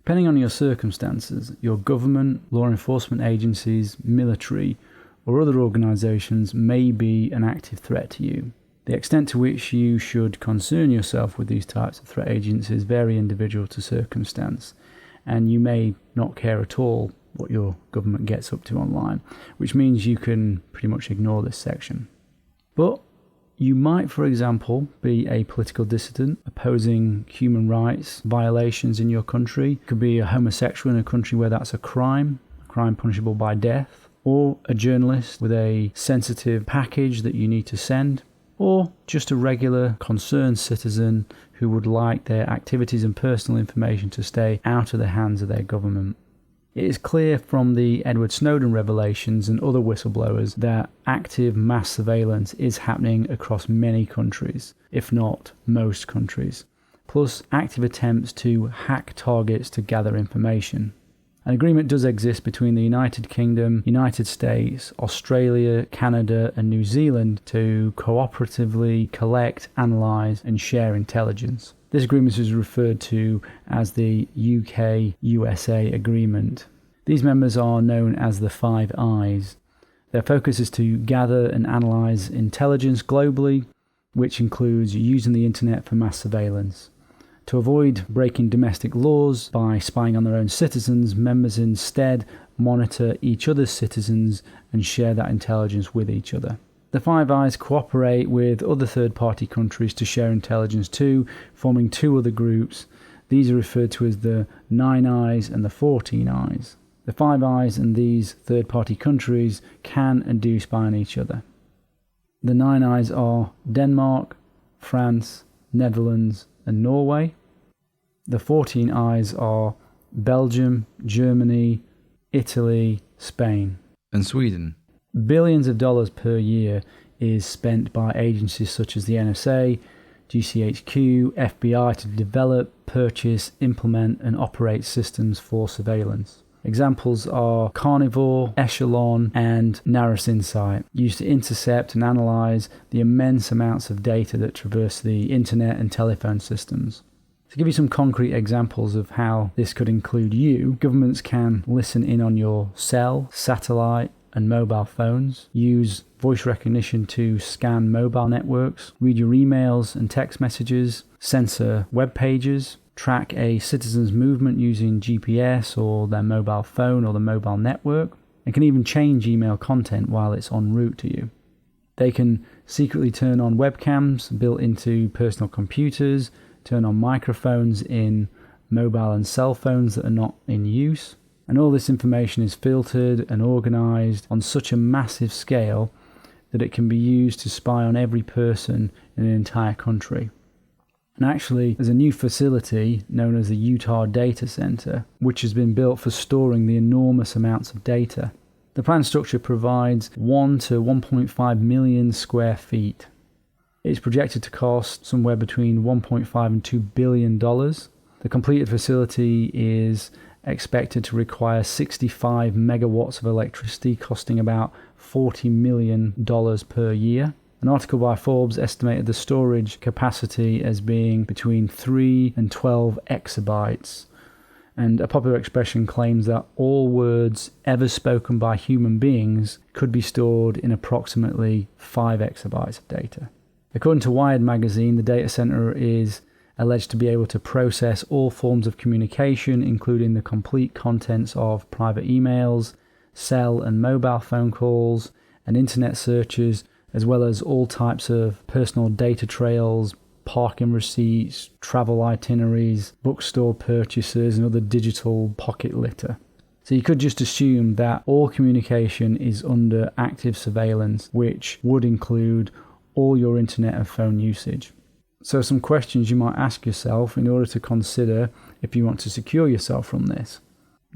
Depending on your circumstances, your government, law enforcement agencies, military, or other organisations may be an active threat to you. The extent to which you should concern yourself with these types of threat agencies vary individual to circumstance, and you may not care at all what your government gets up to online, which means you can pretty much ignore this section. But you might, for example, be a political dissident opposing human rights violations in your country. You could be a homosexual in a country where that's a crime punishable by death, or a journalist with a sensitive package that you need to send, or just a regular concerned citizen who would like their activities and personal information to stay out of the hands of their government. It is clear from the Edward Snowden revelations and other whistleblowers that active mass surveillance is happening across many countries, if not most countries, plus active attempts to hack targets to gather information. An agreement does exist between the United Kingdom, United States, Australia, Canada and New Zealand to cooperatively collect, analyse and share intelligence. This agreement is referred to as the UK-USA Agreement. These members are known as the Five Eyes. Their focus is to gather and analyse intelligence globally, which includes using the internet for mass surveillance. To avoid breaking domestic laws by spying on their own citizens, members instead monitor each other's citizens and share that intelligence with each other. The Five Eyes cooperate with other third-party countries to share intelligence too, forming two other groups. These are referred to as the Nine Eyes and the 14 Eyes. The Five Eyes and these third-party countries can and do spy on each other. The Nine Eyes are Denmark, France, Netherlands and Norway. The 14 Eyes are Belgium, Germany, Italy, Spain. And Sweden. Billions of dollars per year is spent by agencies such as the NSA, GCHQ, FBI to develop, purchase, implement and operate systems for surveillance. Examples are Carnivore, Echelon and Narus Insight, used to intercept and analyse the immense amounts of data that traverse the internet and telephone systems. To give you some concrete examples of how this could include you, governments can listen in on your cell, satellite and mobile phones, use voice recognition to scan mobile networks, read your emails and text messages, censor web pages, track a citizen's movement using GPS or their mobile phone or the mobile network, and can even change email content while it's en route to you. They can secretly turn on webcams built into personal computers, turn on microphones in mobile and cell phones that are not in use, and all this information is filtered and organised on such a massive scale that it can be used to spy on every person in an entire country. And actually, there's a new facility known as the Utah Data Center, which has been built for storing the enormous amounts of data. The planned structure provides 1 to 1.5 million square feet. It's projected to cost somewhere between $1.5 and $2 billion. The completed facility is expected to require 65 megawatts of electricity, costing about $40 million per year. An article by Forbes estimated the storage capacity as being between 3 and 12 exabytes. And a popular expression claims that all words ever spoken by human beings could be stored in approximately 5 exabytes of data. According to Wired magazine, the data center is alleged to be able to process all forms of communication, including the complete contents of private emails, cell and mobile phone calls, and internet searches, as well as all types of personal data trails, parking receipts, travel itineraries, bookstore purchases, and other digital pocket litter. So you could just assume that all communication is under active surveillance, which would include all your internet and phone usage. So some questions you might ask yourself in order to consider if you want to secure yourself from this.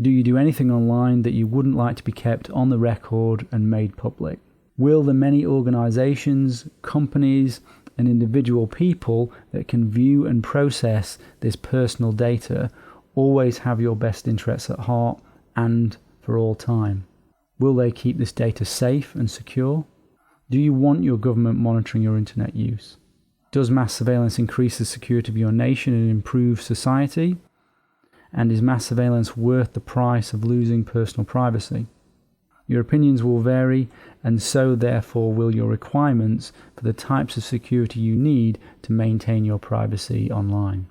Do you do anything online that you wouldn't like to be kept on the record and made public? Will the many organizations, companies, and individual people that can view and process this personal data always have your best interests at heart and for all time? Will they keep this data safe and secure? Do you want your government monitoring your internet use? Does mass surveillance increase the security of your nation and improve society? And is mass surveillance worth the price of losing personal privacy? Your opinions will vary, and so therefore will your requirements for the types of security you need to maintain your privacy online.